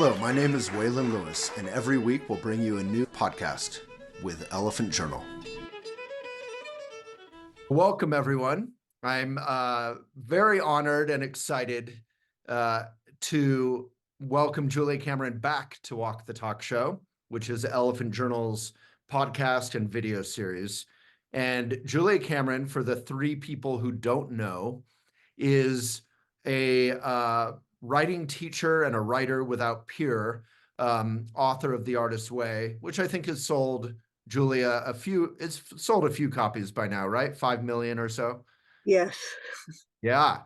Hello, my name is Waylon Lewis, and every week we'll bring you a new podcast with Elephant Journal. Welcome, everyone. I'm very honored and excited to welcome Julia Cameron back to Walk the Talk Show, which is Elephant Journal's podcast and video series. And Julia Cameron, for the three people who don't know, is a writing teacher and a writer without peer, author of The Artist's Way, which I think has sold Julia it's sold a few copies by now, right? 5 million or so. Yes. Yeah,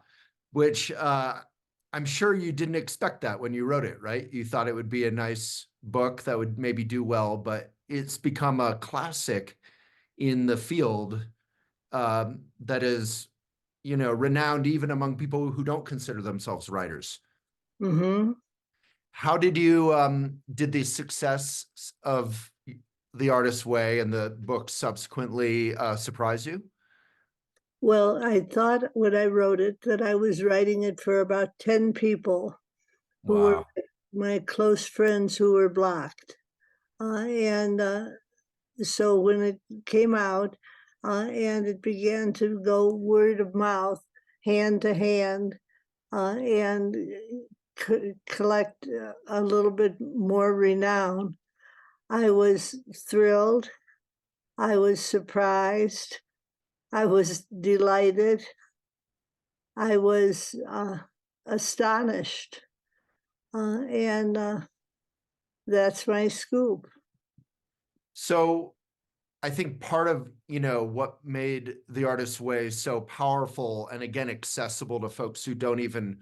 which I'm sure you didn't expect that when you wrote it, right? You thought it would be a nice book that would maybe do well, but it's become a classic in the field that is, renowned even among people who don't consider themselves writers. Mm-hmm. How did the success of The Artist's Way and the book subsequently surprise you? Well, I thought when I wrote it that I was writing it for about 10 people who were Wow. my close friends who were blocked. So when it came out and it began to go word of mouth, hand to hand, and collect a little bit more renown, I was thrilled. I was surprised. I was delighted. I was astonished. And that's my scoop. So I think part of, what made The Artist's Way so powerful and again accessible to folks who don't even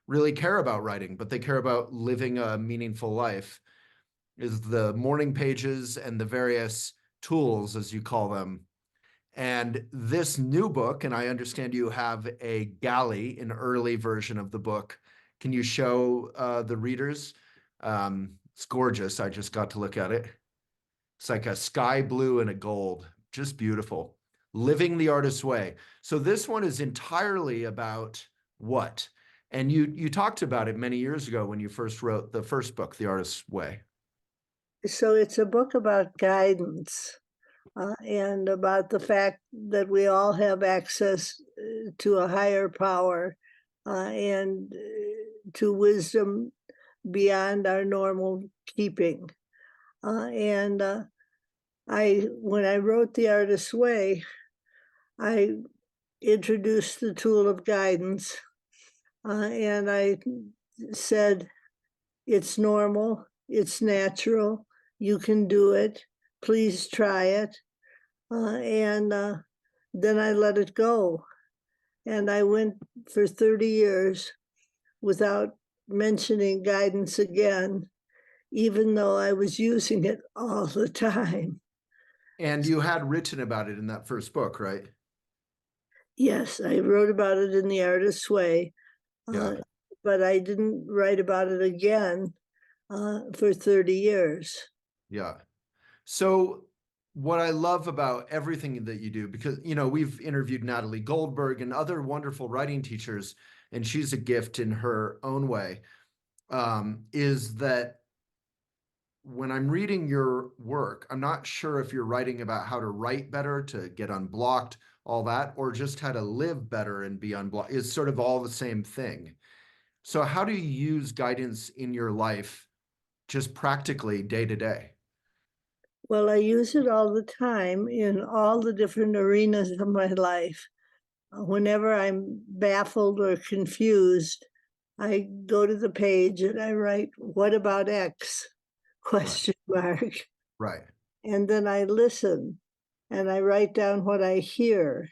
really care about writing, but they care about living a meaningful life, is the morning pages and the various tools, as you call them. And this new book, and I understand you have a galley, an early version of the book. Can you show the readers? It's gorgeous. I just got to look at it. It's like a sky blue and a gold, just beautiful. Living the Artist's Way. So this one is entirely about what? And you talked about it many years ago when you first wrote the first book, The Artist's Way. So it's a book about guidance and about the fact that we all have access to a higher power and to wisdom beyond our normal keeping. When I wrote The Artist's Way, I introduced the tool of guidance, and I said, it's normal, it's natural, you can do it, please try it. Then I let it go. And I went for 30 years without mentioning guidance again, even though I was using it all the time. And you had written about it in that first book, right? Yes, I wrote about it in The Artist's Way, Yeah. but I didn't write about it again for 30 years. Yeah. So what I love about everything that you do, because, we've interviewed Natalie Goldberg and other wonderful writing teachers, and she's a gift in her own way, is that when I'm reading your work, I'm not sure if you're writing about how to write better, to get unblocked, all that, or just how to live better and be unblocked. It's sort of all the same thing. So how do you use guidance in your life, just practically day to day? Well, I use it all the time in all the different arenas of my life. Whenever I'm baffled or confused, I go to the page and I write, "What about X?" question mark. Right. And then I listen and I write down what I hear.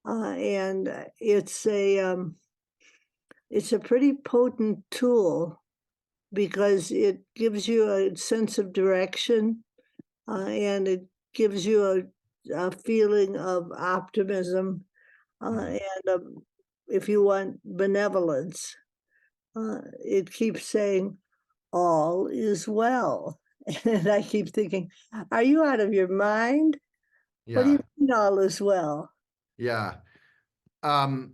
And it's a pretty potent tool because it gives you a sense of direction and it gives you a feeling of optimism and if you want benevolence. It keeps saying, all is well. And I keep thinking, are you out of your mind? What do you Yeah. mean all is well? Yeah. I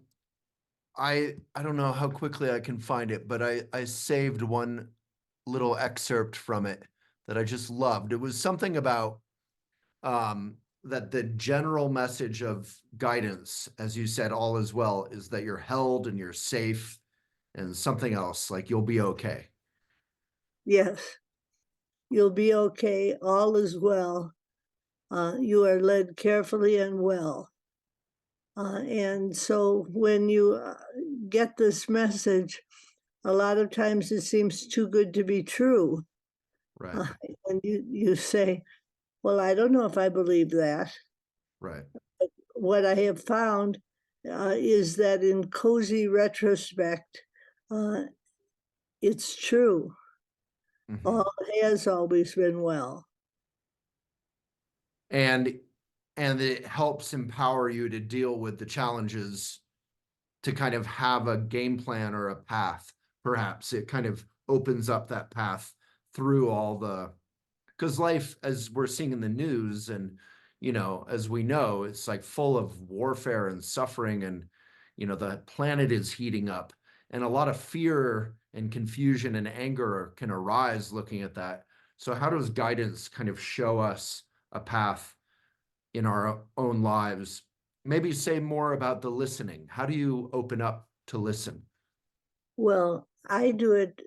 don't know how quickly I can find it, but I saved one little excerpt from it that I just loved. It was something about that the general message of guidance, as you said, all is well, is that you're held and you're safe, and something else like you'll be okay. Yes, you'll be okay. All is well. You are led carefully and well. And so when you get this message, a lot of times it seems too good to be true. Right, Uh, and you say, well, I don't know if I believe that. right. What I have found is that in cozy retrospect, uh, it's true. Mhm. All has always been well. And and it helps empower you to deal with the challenges, to kind of have a game plan or a path. Perhaps it kind of opens up that path through all the, because life, as we're seeing in the news, and as we know, it's like full of warfare and suffering, and the planet is heating up, and a lot of fear and confusion and anger can arise looking at that. So how does guidance kind of show us a path in our own lives? Maybe say more about the listening. How do you open up to listen? Well, I do it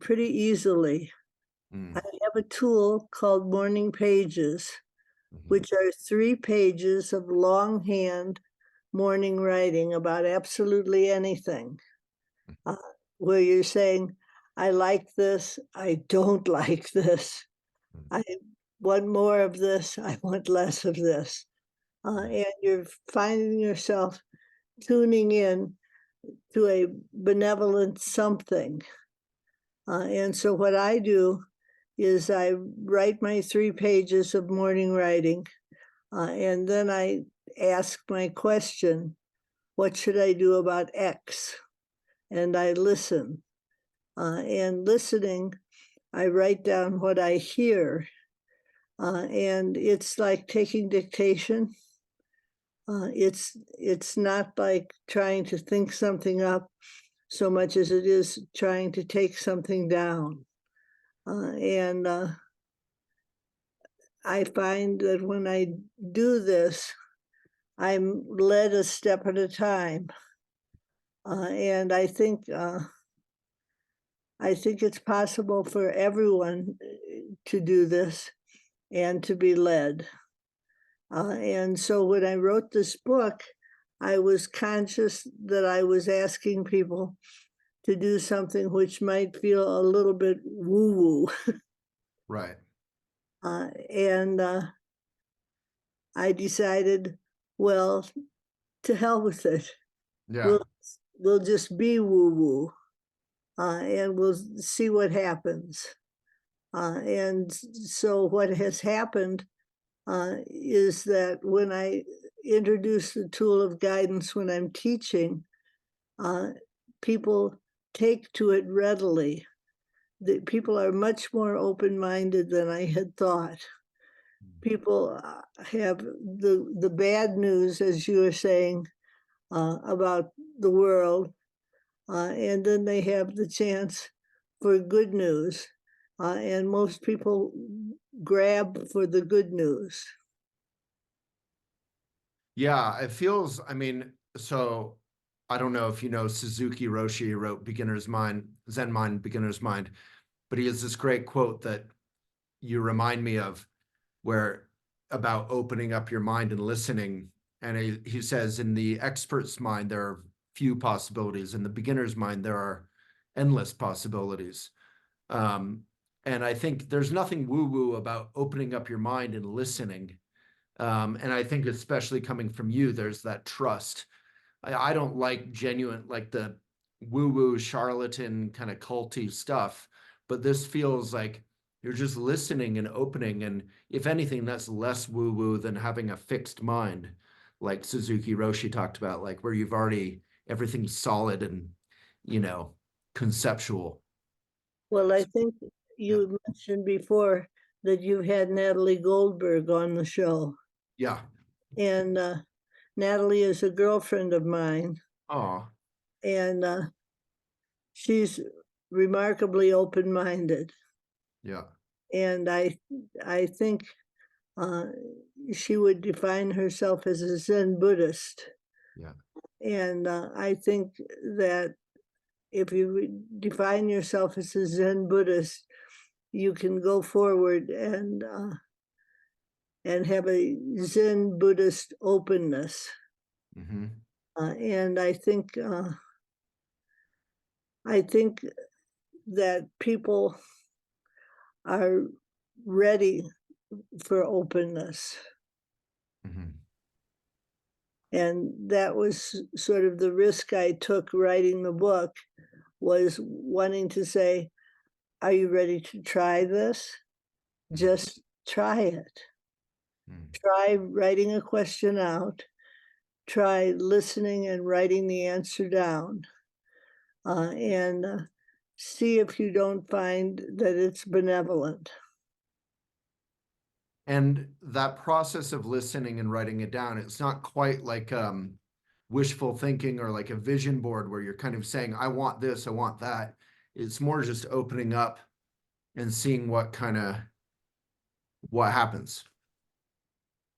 pretty easily. I Mm, have a tool called Morning Pages, mhm, which are 3 pages of longhand morning writing about absolutely anything, uh, where you're saying, I like this, I don't like this, mm, I want more of this, I want less of this. mm. And you're finding yourself tuning in to a benevolent something. And so what I do is I write my 3 pages of morning writing, and then I ask my question, what should I do about X? And I listen. And listening, I write down what I hear. And it's like taking dictation. It's not like trying to think something up so much as it is trying to take something down. And I find that when I do this, I'm led a step at a time. And I think it's possible for everyone to do this and to be led. And so when I wrote this book, I was conscious that I was asking people to do something which might feel a little bit woo woo. Right. And I decided, well, to hell with it. Yeah. We'll we'll just be woo woo, and we'll see what happens. And so what has happened is that when I introduce the tool of guidance when I'm teaching, uh, people take to it readily. The people are much more open-minded than I had thought. People have the bad news, as you were saying, about the world, and then they have the chance for good news. And most people grab for the good news. Yeah, it feels, I mean, so I don't know if you know Suzuki Roshi, who wrote Beginner's Mind, Zen Mind, Beginner's Mind, but he has this great quote that you remind me of, where about opening up your mind and listening. And he says, in the expert's mind, there are few possibilities. In the beginner's mind, there are endless possibilities. Um, and I think there's nothing woo-woo about opening up your mind and listening. And I think especially coming from you, there's that trust. I don't like genuine, like the woo-woo charlatan kind of culty stuff, but this feels like you're just listening and opening. And if anything, that's less woo-woo than having a fixed mind, like Suzuki Roshi talked about, like where you've already everything's solid and you know conceptual. Well, I think Yeah. you mentioned before that you've had Natalie Goldberg on the show. Yeah. And Natalie is a girlfriend of mine. Oh, And she's remarkably open-minded. Yeah. And I think uh, she would define herself as a Zen Buddhist. Yeah. And I think that if you define yourself as a Zen Buddhist, you can go forward and have a Zen Buddhist openness. Hmm. And I think that people are ready for openness. Hmm. And that was sort of the risk I took writing the book, was wanting to say, are you ready to try this? Just try it. Mm. Try writing a question out. Try listening and writing the answer down. And see if you don't find that it's benevolent. And that process of listening and writing it down, it's not quite like wishful thinking or like a vision board where you're kind of saying, I want this, I want that. It's more just opening up and seeing what happens.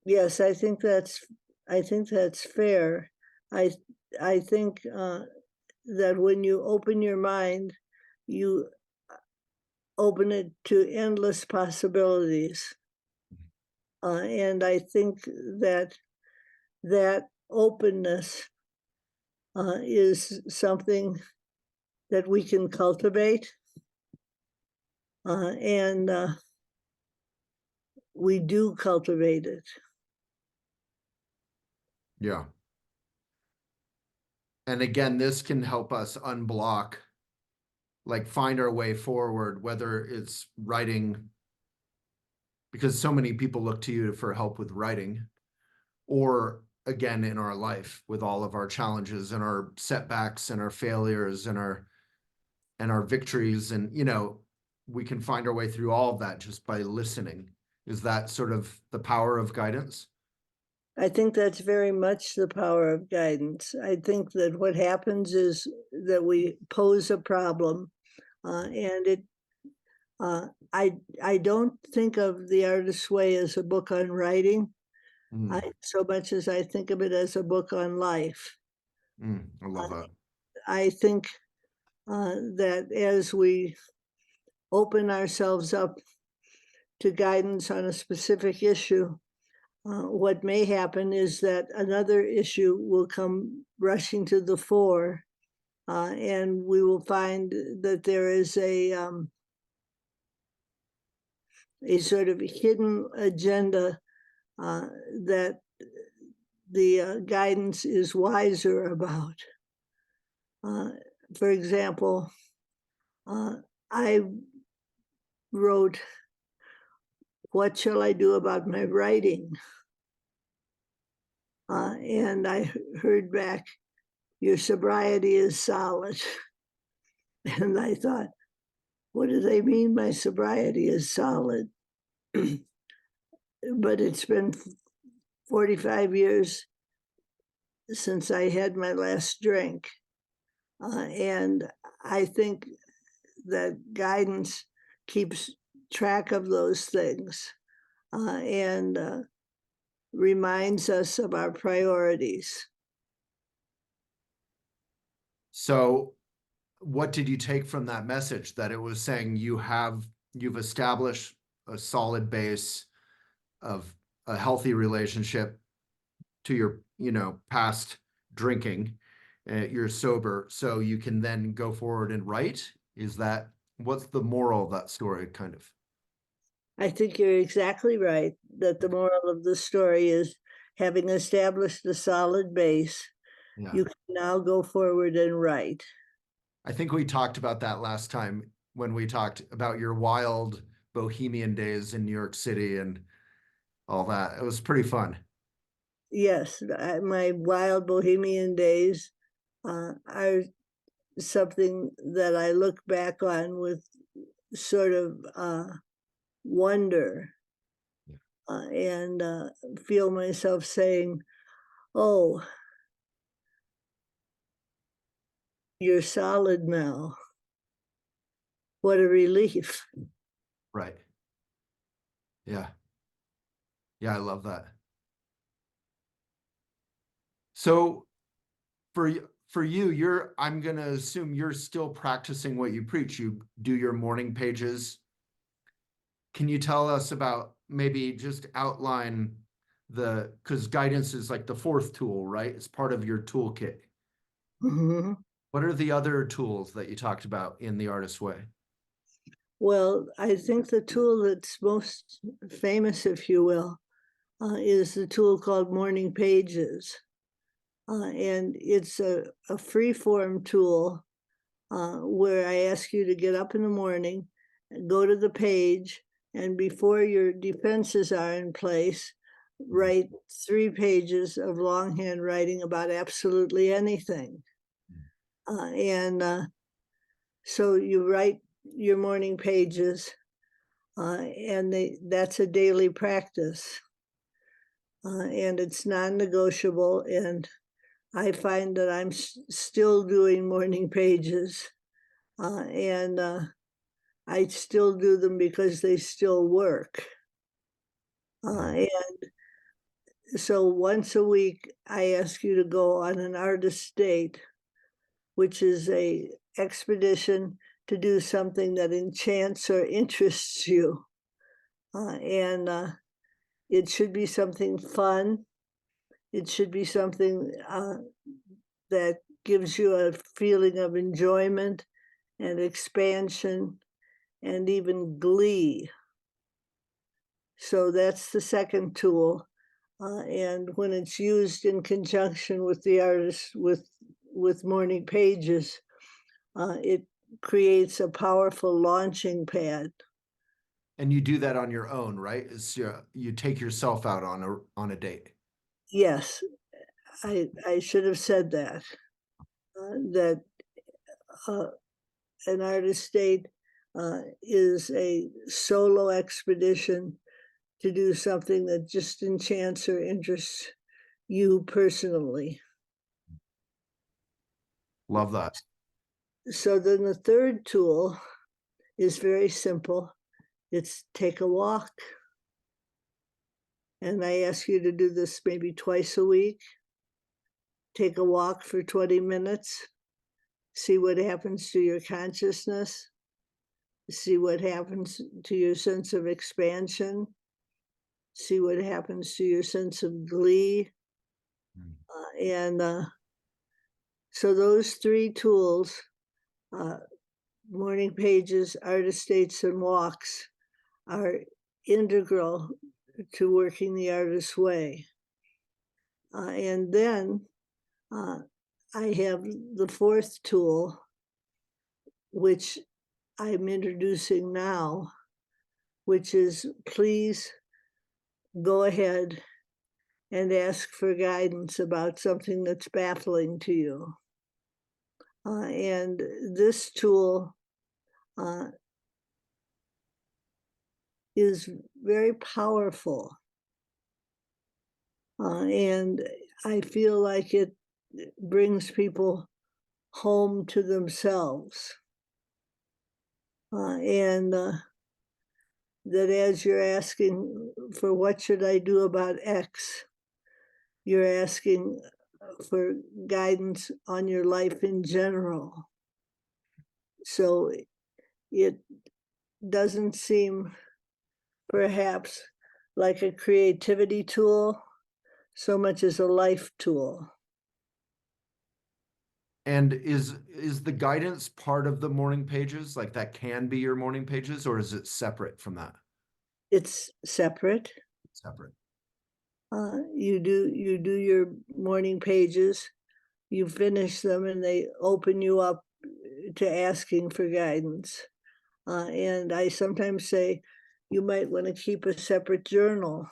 Yes, I think that's fair. I I think that when you open your mind, you open it to endless possibilities. And I think that that openness is something that we can cultivate, and we do cultivate it. Yeah. And again, this can help us unblock, like find our way forward, whether it's writing, because so many people look to you for help with writing, or again in our life with all of our challenges and our setbacks and our failures and our victories. And we can find our way through all of that just by listening. Is that sort of the power of guidance? I think that's very much the power of guidance. I think that what happens is that we pose a problem, and it. I don't think of The Artist's Way as a book on writing, Mm, so much as I think of it as a book on life. I love that. I think that as we open ourselves up to guidance on a specific issue, what may happen is that another issue will come rushing to the fore, and we will find that there is a sort of hidden agenda uh, that the guidance is wiser about. Uh, for example, uh, I wrote, what shall I do about my writing? And I heard back, your sobriety is solid. And I thought, what do they mean my sobriety is solid? But it's been 45 years since I had my last drink. And I think that guidance keeps track of those things, and reminds us of our priorities. So what did you take from that message, that it was saying you've established a solid base of a healthy relationship to your past drinking, you're sober, so you can then go forward and write? Is that what's the moral of that story, kind of? I think you're exactly right that the moral of the story is, having established a solid base, Yeah. you can now go forward and write. I think we talked about that last time when we talked about your wild bohemian days in New York City and all that. It was pretty fun. Yes, my wild bohemian days are something that I look back on with sort of wonder, Yeah. and feel myself saying, oh, you're solid now. what a relief. Right. Yeah. Yeah, I love that. So for you, I'm gonna assume you're still practicing what you preach. You do your morning pages. Can you tell us about maybe just outline because guidance is like the fourth tool, right? It's part of your toolkit. Mhm. What are the other tools that you talked about in the artist's way? Well, I think the tool that's most famous, if you will, is the tool called Morning Pages. And it's a free form tool where I ask you to get up in the morning, and go to the page, and before your defenses are in place, write 3 pages of longhand writing about absolutely anything. And so you write your morning pages, and that's a daily practice. And it's non-negotiable. And I find that I'm still doing morning pages, and I still do them because they still work. And so once a week, I ask you to go on an artist date, which is a expedition to do something that enchants or interests you. And it should be something fun. It should be something that gives you a feeling of enjoyment and expansion and even glee. So that's the second tool. And when it's used in conjunction with the artist with morning pages, it creates a powerful launching pad. And you do that on your own, right? You take yourself out on a date. Yes, I should have said that. That uh, an artist date is a solo expedition to do something that just enchants or interests you personally. Love that. So then the third tool is very simple. It's take a walk. And I ask you to do this maybe twice a week. Take a walk for 20 minutes. See what happens to your consciousness. See what happens to your sense of expansion. See what happens to your sense of glee. And so those 3 tools, uh, morning pages, artist dates, and walks, are integral to working the artist's way. And then uh, I have the fourth tool, which I'm introducing now, which is please go ahead and ask for guidance about something that's baffling to you. And this tool uh, is very powerful. And I feel like it brings people home to themselves. And that as you're asking for what should I do about X, you're asking for guidance on your life in general. So it doesn't seem perhaps like a creativity tool so much as a life tool. And is the guidance part of the morning pages? Like that can be your morning pages, or is it separate from that? It's separate. Separate. You do your morning pages, you finish them, and they open you up to asking for guidance. And I sometimes say you might want to keep a separate journal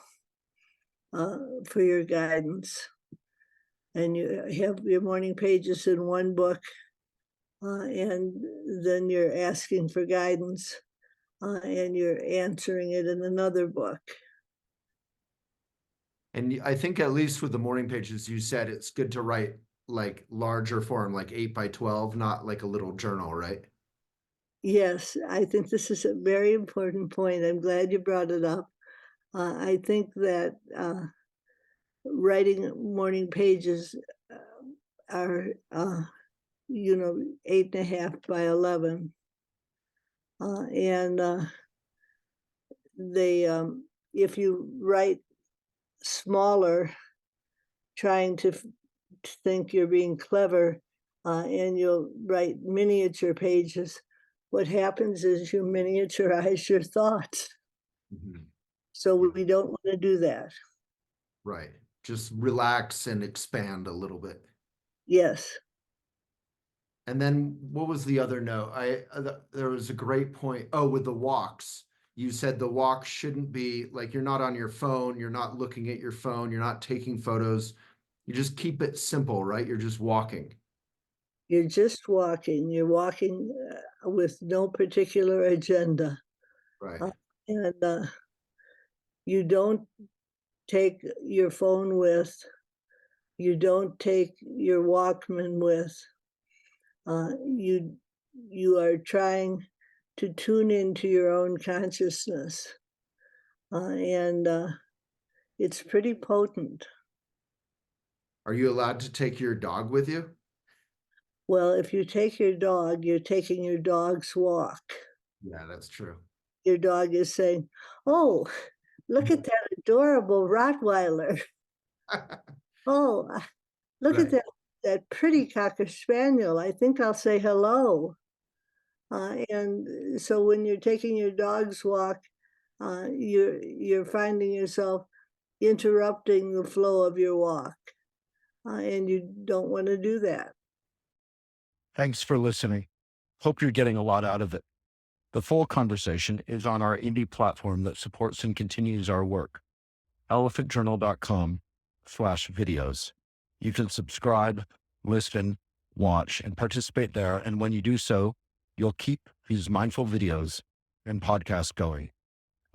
for your guidance. And you have your morning pages in one book, and then you're asking for guidance, and you're answering it in another book. And I think at least with the morning pages, you said it's good to write like larger form, like 8 by 12, not like a little journal, right? Yes, I think this is a very important point. I'm glad you brought it up. I think that writing morning pages uh, are, 8.5 by 11. And they, if you write smaller, trying to think you're being clever, and you'll write miniature pages, what happens is you miniaturize your thoughts. Mhm. So Yeah, we don't want to do that. right. Just relax and expand a little bit. Yes. And then what was the other note? There was a great point. Oh, with the walks. You said the walk shouldn't be like you're not on your phone, you're not looking at your phone, you're not taking photos. You just keep it simple, right? You're just walking. You're just walking. You're walking with no particular agenda. Right. Uh, and you don't take your phone with, you don't take your Walkman with. You are trying to tune into your own consciousness, and it's pretty potent. Are you allowed to take your dog with you? Well, if you take your dog, you're taking your dog's walk. Yeah, that's true. Your dog is saying, "Oh, look at that adorable Rottweiler. Oh, look at Right. that pretty Cocker Spaniel. I think I'll say hello." And so when you're taking your dog's walk, you're finding yourself interrupting the flow of your walk, and you don't want to do that. Thanks for listening. Hope you're getting a lot out of it. The full conversation is on our indie platform that supports and continues our work, elephantjournal.com/videos. You can subscribe, listen, watch, and participate there. And when you do so, you'll keep these mindful videos and podcasts going.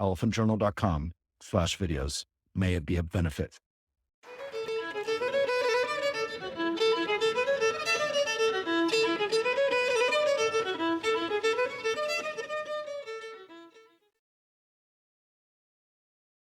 elephantjournal.com/videos. May it be of benefit.